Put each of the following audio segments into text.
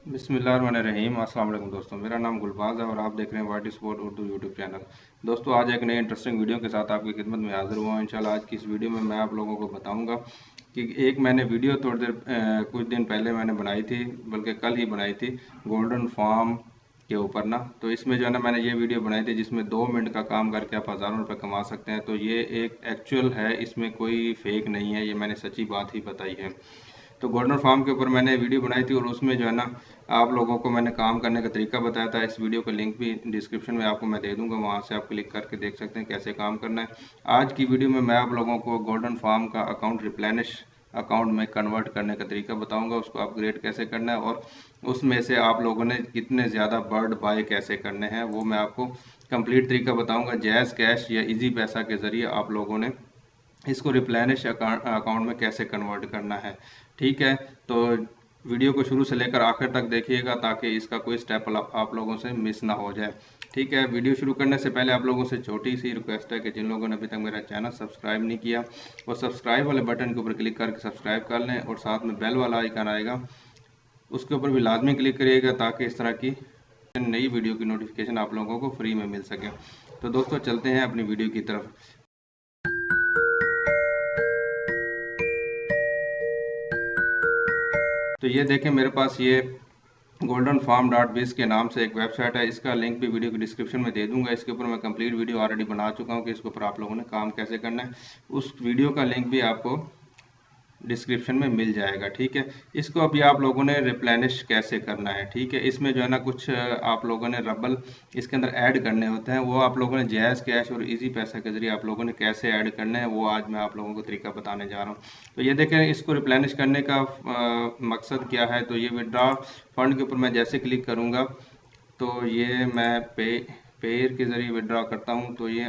बिस्मिल्लाहिर्रहमानिर्रहीम। अस्सलाम वालेकुम दोस्तों, मेरा नाम गुलबाज है और आप देख रहे हैं white sport Urdu YouTube channel. दोस्तों, आज एक नई इंटरेस्टिंग वीडियो के साथ आपकी खिदमत में हाजिर हुआ हूँ। इंशाल्लाह आज की इस वीडियो में मैं आप लोगों को बताऊंगा कि एक मैंने वीडियो कुछ दिन पहले मैंने बनाई थी, बल्कि कल ही बनाई थी, गोल्डन फार्म के ऊपर ना। तो इसमें जो है ना मैंने ये वीडियो बनाई थी जिसमें 2 मिनट का काम करके आप हज़ारों रुपये कमा सकते हैं। तो ये एक एक्चुअल है, इसमें कोई फेक नहीं है, ये मैंने सच्ची बात ही बताई है। तो गोल्डन फार्म के ऊपर मैंने वीडियो बनाई थी और उसमें जो है ना आप लोगों को मैंने काम करने का तरीका बताया था। इस वीडियो का लिंक भी डिस्क्रिप्शन में आपको मैं दे दूंगा, वहां से आप क्लिक करके देख सकते हैं कैसे काम करना है। आज की वीडियो में मैं आप लोगों को गोल्डन फार्म का अकाउंट रिप्लेनिश अकाउंट में कन्वर्ट करने का तरीका बताऊंगा, उसको अपग्रेड कैसे करना है और उसमें से आप लोगों ने कितने ज़्यादा बर्ड बाय कैसे करने हैं वो मैं आपको कंप्लीट तरीका बताऊंगा। जैज़ कैश या इजी पैसा के ज़रिए आप लोगों ने इसको रिप्लेनिश अकाउंट में कैसे कन्वर्ट करना है। ठीक है, तो वीडियो को शुरू से लेकर आखिर तक देखिएगा ताकि इसका कोई स्टेप आप लोगों से मिस ना हो जाए। ठीक है, वीडियो शुरू करने से पहले आप लोगों से छोटी सी रिक्वेस्ट है कि जिन लोगों ने अभी तक मेरा चैनल सब्सक्राइब नहीं किया वो सब्सक्राइब वाले बटन के ऊपर क्लिक करके सब्सक्राइब कर लें और साथ में बेल वाला आइकन आएगा उसके ऊपर भी लाजमी क्लिक करिएगा ताकि इस तरह की नई वीडियो की नोटिफिकेशन आप लोगों को फ्री में मिल सके। तो दोस्तों, चलते हैं अपनी वीडियो की तरफ। तो ये देखें, मेरे पास ये गोल्डन फार्म डॉट बिज के नाम से एक वेबसाइट है। इसका लिंक भी वीडियो के डिस्क्रिप्शन में दे दूंगा। इसके ऊपर मैं कंप्लीट वीडियो ऑलरेडी बना चुका हूँ कि इसके ऊपर आप लोगों ने काम कैसे करना है। उस वीडियो का लिंक भी आपको डिस्क्रिप्शन में मिल जाएगा। ठीक है, इसको अभी आप लोगों ने रिप्लेनिश कैसे करना है। ठीक है, इसमें जो है ना कुछ आप लोगों ने रबल इसके अंदर ऐड करने होते हैं, वो आप लोगों ने जैज़ कैश और इजी पैसा के जरिए आप लोगों ने कैसे ऐड करने हैं वो आज मैं आप लोगों को तरीका बताने जा रहा हूँ। तो ये देखें, इसको रिप्लेनिश करने का मकसद क्या है। तो ये विड्रॉ फंड के ऊपर मैं जैसे क्लिक करूँगा तो ये मैं पेयर के ज़रिए विड्रॉ करता हूँ। तो ये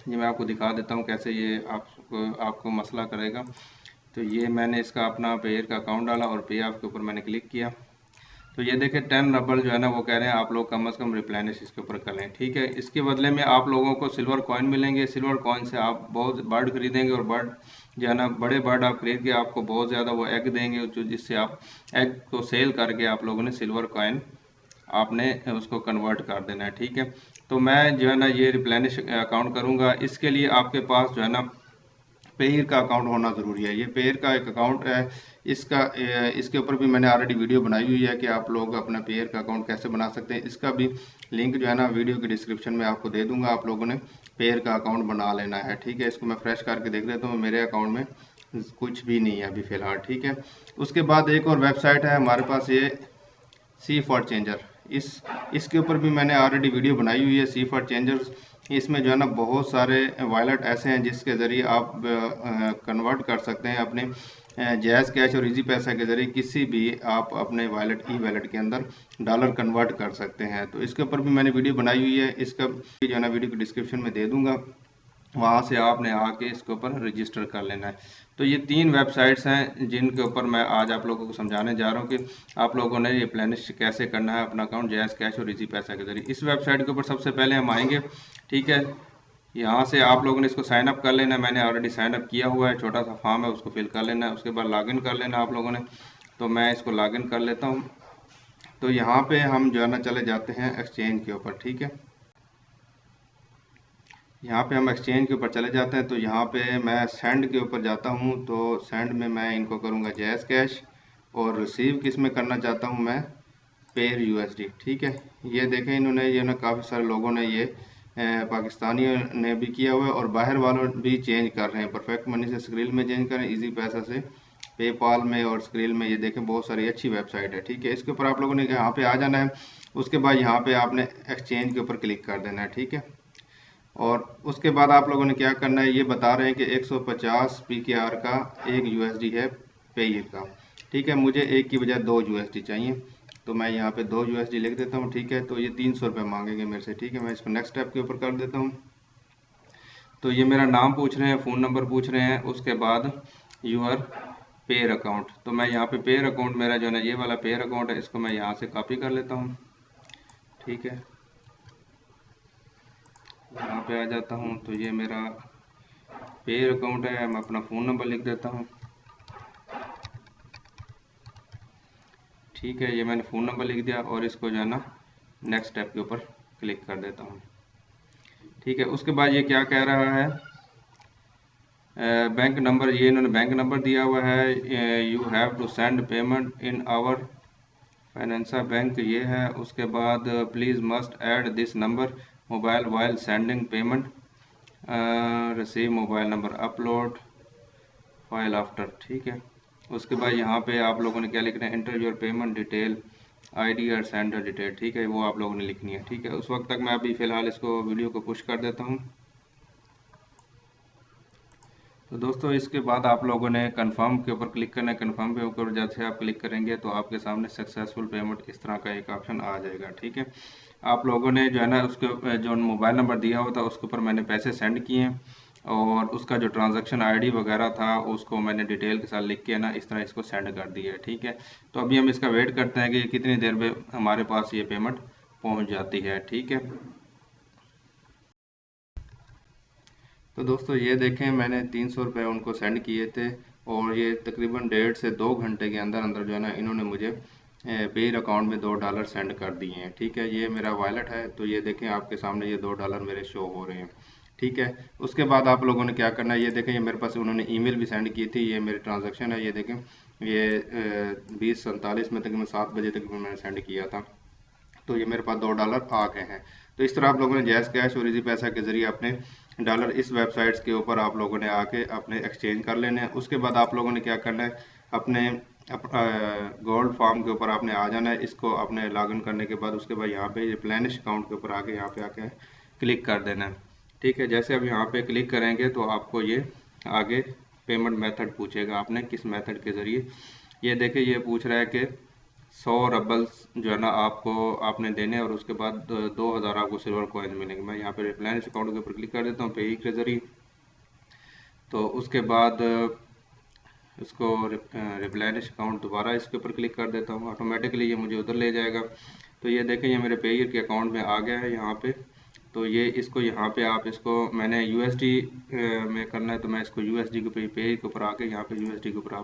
मैं आपको दिखा देता हूँ कैसे ये आपको मसला करेगा। तो ये मैंने इसका अपना पेयर का अकाउंट डाला और पे ऑफ के ऊपर मैंने क्लिक किया। तो ये देखें, 10 रबल जो है ना वो कह रहे हैं आप लोग कम से कम रिप्लेनिश इसके ऊपर कर लें। ठीक है, इसके बदले में आप लोगों को सिल्वर कॉइन मिलेंगे। सिल्वर कॉइन से आप बहुत बर्ड खरीदेंगे और बर्ड जो है ना बड़े बर्ड आप खरीद के आपको बहुत ज़्यादा वो एग देंगे, जो जिससे आप एग को सेल करके आप लोगों ने सिल्वर कॉइन आपने उसको कन्वर्ट कर देना है। ठीक है, तो मैं जो है ना ये रिप्लेनिश अकाउंट करूँगा। इसके लिए आपके पास जो है ना पेयर का अकाउंट होना ज़रूरी है। ये पेयर का एक अकाउंट है, इसके ऊपर भी मैंने ऑलरेडी वीडियो बनाई हुई है कि आप लोग अपना पेयर का अकाउंट कैसे बना सकते हैं। इसका भी लिंक जो है ना वीडियो के डिस्क्रिप्शन में आपको दे दूंगा। आप लोगों ने पेयर का अकाउंट बना लेना है। ठीक है, इसको मैं फ्रेश करके देख लेता हूँ, मेरे अकाउंट में कुछ भी नहीं है अभी फ़िलहाल। ठीक है, उसके बाद एक और वेबसाइट है हमारे पास, ये सी फॉर चेंजर। इसके ऊपर भी मैंने ऑलरेडी वीडियो बनाई हुई है, सी फॉर चेंजर्स। इसमें जो है ना बहुत सारे वॉलेट ऐसे हैं जिसके ज़रिए आप कन्वर्ट कर सकते हैं अपने जैज़ कैश और इजी पैसा के ज़रिए किसी भी आप अपने वॉलेट ई वॉलेट के अंदर डॉलर कन्वर्ट कर सकते हैं। तो इसके ऊपर भी मैंने वीडियो बनाई हुई है, इसका जो है ना वीडियो को डिस्क्रिप्शन में दे दूंगा, वहाँ से आपने आके इसके ऊपर रजिस्टर कर लेना है। तो ये 3 वेबसाइट्स हैं जिनके ऊपर मैं आज आप लोगों को समझाने जा रहा हूँ कि आप लोगों ने ये प्लेनिश कैसे करना है अपना अकाउंट जैज़ कैश और इजी पैसा के जरिए। इस वेबसाइट के ऊपर सबसे पहले हम आएंगे। ठीक है, यहाँ से आप लोगों ने इसको साइन अप कर लेना है। मैंने ऑलरेडी साइन अप किया हुआ है, छोटा सा फॉर्म है उसको फिल कर लेना है। उसके बाद लॉगिन कर लेना आप लोगों ने। तो मैं इसको लॉगिन कर लेता हूँ। तो यहाँ पे हम जो है ना चले जाते हैं एक्सचेंज के ऊपर। ठीक है, यहाँ पे हम एक्सचेंज के ऊपर चले जाते हैं। तो यहाँ पे मैं सेंड के ऊपर जाता हूँ। तो सेंड में मैं इनको करूँगा जैज़ कैश और रिसीव किस में करना चाहता हूँ मैं, पेयर यूएसडी। ठीक है, ये देखें इन्होंने ये ना काफ़ी सारे लोगों ने ये पाकिस्तानियों ने भी किया हुआ है और बाहर वालों भी चेंज कर रहे हैं। परफेक्ट मनी से स्क्रिल में चेंज करें, इजी पैसा से पेपाल में और स्क्रिल में। ये देखें बहुत सारी अच्छी वेबसाइट है। ठीक है, इसके ऊपर आप लोगों ने यहाँ पे आ जाना है। उसके बाद यहाँ पे आपने एक्सचेंज के ऊपर क्लिक कर देना है। ठीक है, और उसके बाद आप लोगों ने क्या करना है, ये बता रहे हैं कि 150 PKR का एक यूएसडी है पेयर का। ठीक है, मुझे एक की बजाय 2 यूएसडी चाहिए, तो मैं यहाँ पे 2 यूएसडी लिख देता हूँ। ठीक है, तो ये 300 रुपये मांगेंगे मेरे से। ठीक है, मैं इसको नेक्स्ट स्टेप के ऊपर कर देता हूँ। तो ये मेरा नाम पूछ रहे हैं, फ़ोन नंबर पूछ रहे हैं, उसके बाद यूर पेयर अकाउंट। तो मैं यहाँ पे पेयर अकाउंट मेरा जो है ना ये वाला पेयर अकाउंट है, इसको मैं यहाँ से कॉपी कर लेता हूँ। ठीक है, यहाँ पे आ जाता हूँ। तो ये मेरा पेयर अकाउंट है, मैं अपना फ़ोन नंबर लिख देता हूँ। ठीक है, ये मैंने फ़ोन नंबर लिख दिया और इसको जो है ना नेक्स्ट स्टेप के ऊपर क्लिक कर देता हूँ। ठीक है, उसके बाद ये क्या कह रहा है, बैंक नंबर, ये इन्होंने बैंक नंबर दिया हुआ है, you have to send payment in our finance bank, ये है। उसके बाद please must add this number mobile while sending payment, receive mobile number, upload file after. ठीक है, उसके बाद यहाँ पे आप लोगों ने क्या लिखना है, inter your payment detail, ID और सेंडर डिटेल। ठीक है, वो आप लोगों ने लिखनी है। ठीक है, उस वक्त तक मैं अभी फ़िलहाल इसको वीडियो को पुश कर देता हूँ। तो दोस्तों इसके बाद आप लोगों ने कंफर्म के ऊपर क्लिक करना है। कंफर्म के ऊपर जैसे आप क्लिक करेंगे तो आपके सामने सक्सेसफुल पेमेंट इस तरह का एक ऑप्शन आ जाएगा। ठीक है, आप लोगों ने जो है ना उसके जो मोबाइल नंबर दिया हुआ था उसके ऊपर मैंने पैसे सेंड किए और उसका जो ट्रांजैक्शन आईडी वगैरह था उसको मैंने डिटेल के साथ लिख के ना इस तरह इसको सेंड कर दिया है। ठीक है, तो अभी हम इसका वेट करते हैं कि कितनी देर में हमारे पास ये पेमेंट पहुँच जाती है। ठीक है, तो दोस्तों ये देखें मैंने 300 रुपये उनको सेंड किए थे और ये तकरीबन 1.5 से 2 घंटे के अंदर अंदर जो है ना इन्होंने मुझे पेयर अकाउंट में $2 सेंड कर दिए हैं। ठीक है, ये मेरा वॉलेट है, तो ये देखें आपके सामने ये $2 मेरे शो हो रहे हैं। ठीक है, उसके बाद आप लोगों ने क्या करना है, ये देखें ये मेरे पास उन्होंने ईमेल भी सेंड की थी, ये मेरी ट्रांजेक्शन है, ये देखें ये 20:47 में तकरीबन 7 बजे तक मैंने सेंड किया था, तो ये मेरे पास $2 आ गए हैं। तो इस तरह आप लोगों ने जैज़ कैश और इजी पैसा के ज़रिए अपने डॉलर इस वेबसाइट्स के ऊपर आप लोगों ने आके अपने एक्सचेंज कर लेने हैं। उसके बाद आप लोगों ने क्या करना है, अपने गोल्ड फार्म के ऊपर आपने आ जाना है। इसको अपने लॉगिन करने के बाद उसके बाद यहाँ पे रिप्लेनिश अकाउंट के ऊपर आके यहाँ पे आके क्लिक कर देना है। ठीक है, जैसे अब यहाँ पे क्लिक करेंगे तो आपको ये आगे पेमेंट मेथड पूछेगा, आपने किस मेथड के ज़रिए, ये देखिए ये पूछ रहा है कि 100 रबल्स जो है ना आपको आपने देने और उसके बाद 2000 आपको सिल्वर कॉइन मिलेंगे। मैं यहाँ पे रिप्लेनिश अकाउंट के ऊपर क्लिक कर देता हूँ पे के ज़रिए। तो उसके बाद इसको रिप्लेनिश अकाउंट दोबारा इसके ऊपर क्लिक कर देता हूँ, ऑटोमेटिकली ये मुझे उधर ले जाएगा। तो ये देखें ये मेरे पेयर के अकाउंट में आ गया है यहाँ पे। तो ये इसको यहाँ पे आप इसको मैंने यूएसडी में करना है, तो मैं इसको यूएसडी के पेयर के ऊपर आके यहाँ पे यूएसडी के ऊपर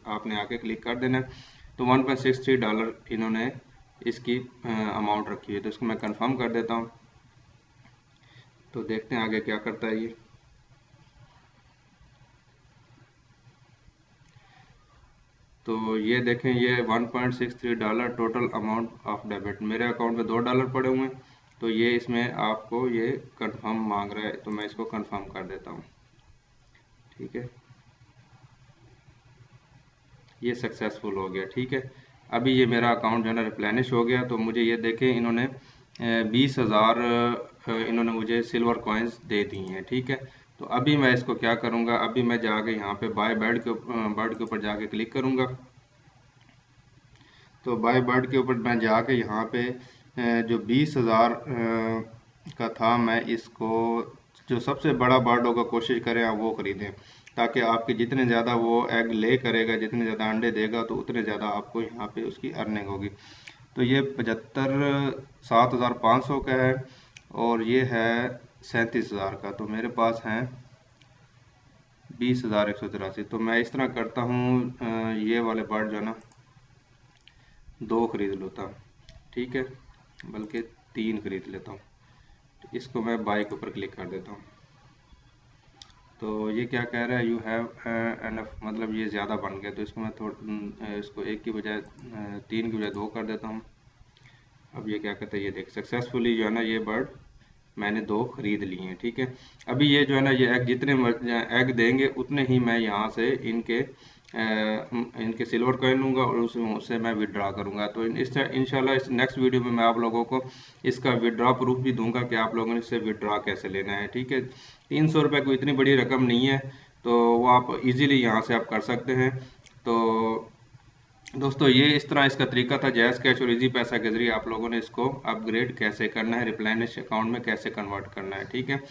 आपने आके क्लिक कर देना है। तो $1.63 इन्होंने इसकी अमाउंट रखी है, तो इसको मैं कंफर्म कर देता हूँ। तो देखते हैं आगे क्या करता है ये। तो ये देखें ये $1.63 टोटल अमाउंट ऑफ डेबिट, मेरे अकाउंट में $2 पड़े हुए हैं। तो ये इसमें आपको ये कंफर्म मांग रहा है, तो मैं इसको कंफर्म कर देता हूँ। ठीक है, ये सक्सेसफुल हो गया। ठीक है, अभी ये मेरा अकाउंट जो है ना रिप्लेनिश हो गया। तो मुझे ये देखें इन्होंने 20,000 इन्होंने मुझे सिल्वर कॉइन्स दे दी हैं। ठीक है, तो अभी मैं इसको क्या करूँगा, अभी मैं जाके यहाँ पे बाय बर्ड के ऊपर जाके क्लिक करूँगा। तो बाय बर्ड के ऊपर मैं जाके यहाँ पे जो 20,000 का था, मैं इसको जो सबसे बड़ा बर्ड होगा कोशिश करें आप वो खरीदें, ताकि आपके जितने ज़्यादा वो एग ले करेगा, जितने ज़्यादा अंडे देगा तो उतने ज़्यादा आपको यहाँ पे उसकी अर्निंग होगी। तो ये 7,500 का है और ये है 37,000 का, तो मेरे पास हैं 20,183। तो मैं इस तरह करता हूँ, ये वाले बर्ड जो है ना 2 खरीद लेता हूँ। ठीक है, बल्कि 3 खरीद लेता हूँ। तो इसको मैं बाय के ऊपर क्लिक कर देता हूँ। तो ये क्या कह रहा है, यू हैव एनफ, मतलब ये ज़्यादा बन गया। तो इसको मैं इसको 1 की बजाय 3 की बजाय 2 कर देता हूँ। अब ये क्या कहता है, ये देख सक्सेसफुली जो है ना ये बर्ड मैंने 2 खरीद लिए हैं। ठीक है, अभी ये जो है ना ये एग जितने एग देंगे उतने ही मैं यहाँ से इनके सिल्वर कॉइन लूँगा और उससे मैं विड्रा करूँगा। तो इंशाल्लाह इस नेक्स्ट वीडियो में मैं आप लोगों को इसका विड्रा प्रूफ भी दूंगा कि आप लोगों ने इससे विड्रा कैसे लेना है। ठीक है, 300 रुपये कोई इतनी बड़ी रकम नहीं है, तो वो आप इजीली यहाँ से आप कर सकते हैं। तो दोस्तों ये इस तरह इसका तरीका था, जैज़ कैश और इजी पैसा के जरिए आप लोगों ने इसको अपग्रेड कैसे करना है, रिप्लेनिश अकाउंट में कैसे कन्वर्ट करना है। ठीक है,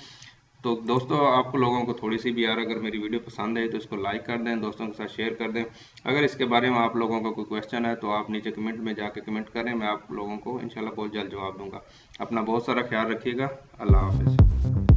तो दोस्तों आपको लोगों को थोड़ी सी भी यार अगर मेरी वीडियो पसंद है तो इसको लाइक कर दें, दोस्तों के साथ शेयर कर दें। अगर इसके बारे में आप लोगों का कोई क्वेश्चन है तो आप नीचे कमेंट में जाके कमेंट करें, मैं आप लोगों को इंशाल्लाह बहुत जल्द जवाब दूंगा। अपना बहुत सारा ख्याल रखिएगा। अल्लाह हाफिज़।